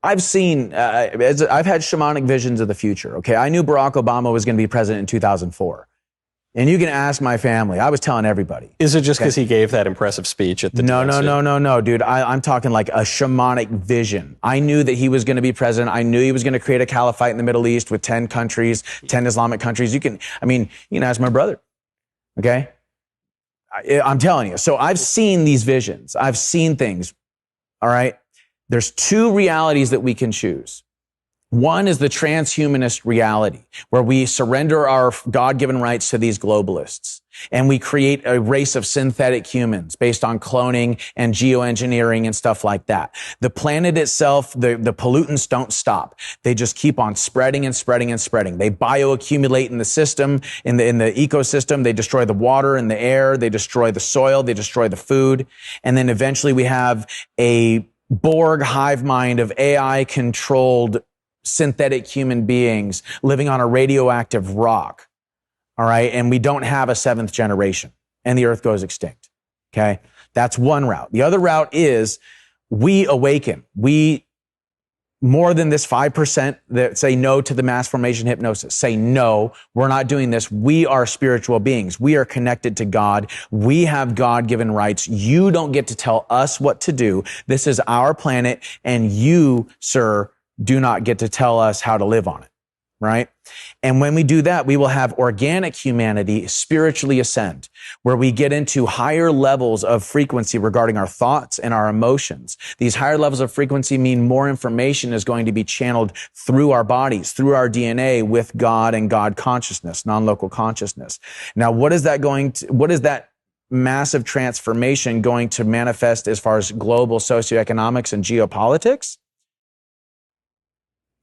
I've seen, I've had shamanic visions of the future. Okay. I knew Barack Obama was going to be president in 2004. And you can ask my family. I was telling everybody. Is it just because he gave that impressive speech at the DNC? No, dude. I'm talking like a shamanic vision. I knew that he was going to be president. I knew he was going to create a caliphate in the Middle East with 10 countries, 10 Islamic countries. You can ask my brother. Okay. I'm telling you. So I've seen these visions. I've seen things. All right. There's two realities that we can choose. One is the transhumanist reality, where we surrender our God-given rights to these globalists, and we create a race of synthetic humans based on cloning and geoengineering and stuff like that. The planet itself, the pollutants don't stop. They just keep on spreading and spreading and spreading. They bioaccumulate in the system, in the ecosystem. They destroy the water and the air. They destroy the soil. They destroy the food. And then eventually we have a Borg hive mind of AI-controlled synthetic human beings living on a radioactive rock. All right. And we don't have a seventh generation and the earth goes extinct. Okay. That's one route. The other route is we awaken. We, more than this 5% that say no to the mass formation hypnosis, say no, we're not doing this. We are spiritual beings. We are connected to God. We have God-given rights. You don't get to tell us what to do. This is our planet, and you, sir, do not get to tell us how to live on it, right? And when we do that, we will have organic humanity spiritually ascend, where we get into higher levels of frequency regarding our thoughts and our emotions. These higher levels of frequency mean more information is going to be channeled through our bodies, through our DNA with God and God consciousness, non-local consciousness. Now, what is that massive transformation going to manifest as far as global socioeconomics and geopolitics?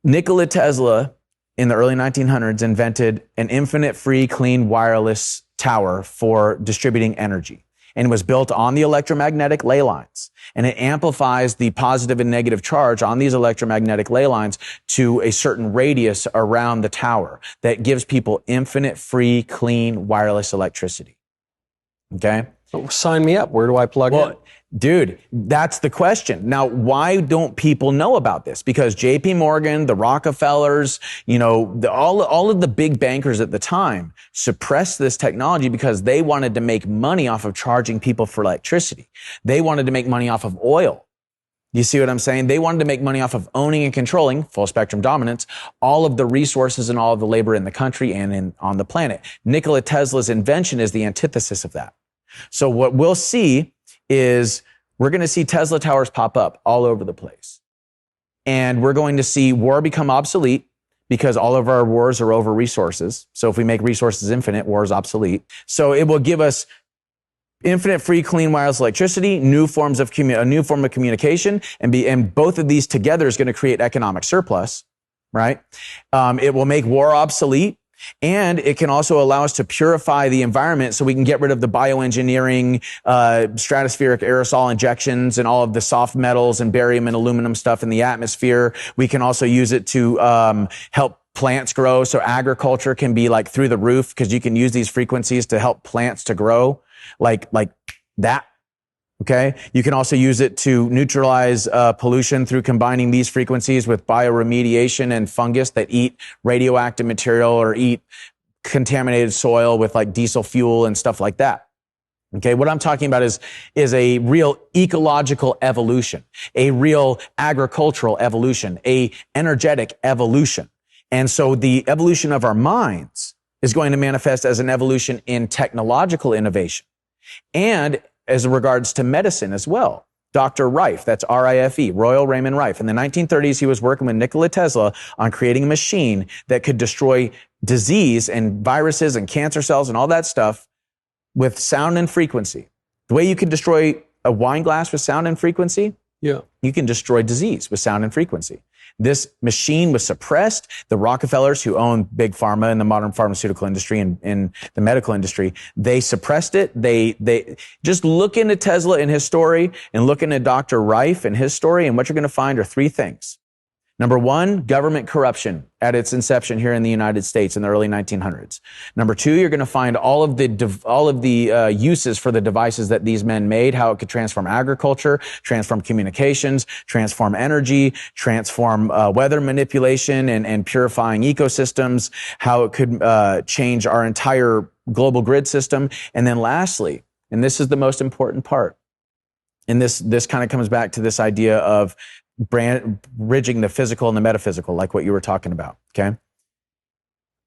Nikola Tesla in the early 1900s invented an infinite free, clean, wireless tower for distributing energy. And it was built on the electromagnetic ley lines. And it amplifies the positive and negative charge on these electromagnetic ley lines to a certain radius around the tower that gives people infinite free, clean, wireless electricity. Okay? Sign me up. Where do I plug in? Dude, that's the question. Now, why don't people know about this? Because JP Morgan, the Rockefellers, all of the big bankers at the time suppressed this technology because they wanted to make money off of charging people for electricity. They wanted to make money off of oil. You see what I'm saying? They wanted to make money off of owning and controlling, full spectrum dominance, all of the resources and all of the labor in the country and on the planet. Nikola Tesla's invention is the antithesis of that. So what we'll see is we're going to see Tesla towers pop up all over the place. And we're going to see war become obsolete because all of our wars are over resources. So if we make resources infinite, war is obsolete. So it will give us infinite free, clean, wireless electricity, a new form of communication, and both of these together is going to create economic surplus, right? It will make war obsolete. And it can also allow us to purify the environment so we can get rid of the bioengineering, stratospheric aerosol injections and all of the soft metals and barium and aluminum stuff in the atmosphere. We can also use it to help plants grow. So agriculture can be like through the roof because you can use these frequencies to help plants to grow like that. Okay. You can also use it to neutralize pollution through combining these frequencies with bioremediation and fungus that eat radioactive material or eat contaminated soil with like diesel fuel and stuff like that. Okay. What I'm talking about is a real ecological evolution, a real agricultural evolution, a energetic evolution. And so the evolution of our minds is going to manifest as an evolution in technological innovation and as regards to medicine as well. Dr. Rife, that's R-I-F-E, Royal Raymond Rife. In the 1930s, he was working with Nikola Tesla on creating a machine that could destroy disease and viruses and cancer cells and all that stuff with sound and frequency. The way you can destroy a wine glass with sound and frequency, you can destroy disease with sound and frequency. This machine was suppressed. The Rockefellers, who own big pharma in the modern pharmaceutical industry and in the medical industry, they suppressed it. They just look into Tesla and his story and look into Dr. Rife and his story, and what you're going to find are three things. Number one, government corruption at its inception here in the United States in the early 1900s. Number two, you're going to find all of the uses for the devices that these men made, how it could transform agriculture, transform communications, transform energy, transform weather manipulation and purifying ecosystems, how it could change our entire global grid system. And then lastly, and this is the most important part, and this kind of comes back to this idea of bridging the physical and the metaphysical, like what you were talking about, okay?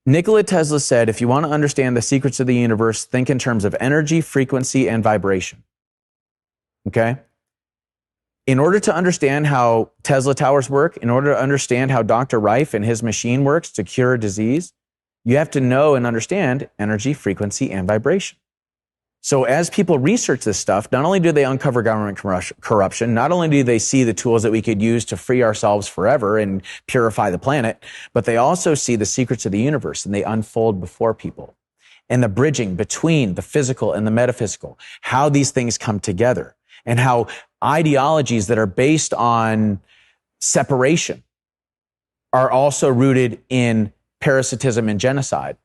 Nikola Tesla said, if you want to understand the secrets of the universe, think in terms of energy, frequency, and vibration, okay? In order to understand how Tesla towers work, in order to understand how Dr. Rife and his machine works to cure a disease, you have to know and understand energy, frequency, and vibration. So as people research this stuff, not only do they uncover government corruption, not only do they see the tools that we could use to free ourselves forever and purify the planet, but they also see the secrets of the universe and they unfold before people. And the bridging between the physical and the metaphysical, how these things come together, and how ideologies that are based on separation are also rooted in parasitism and genocide.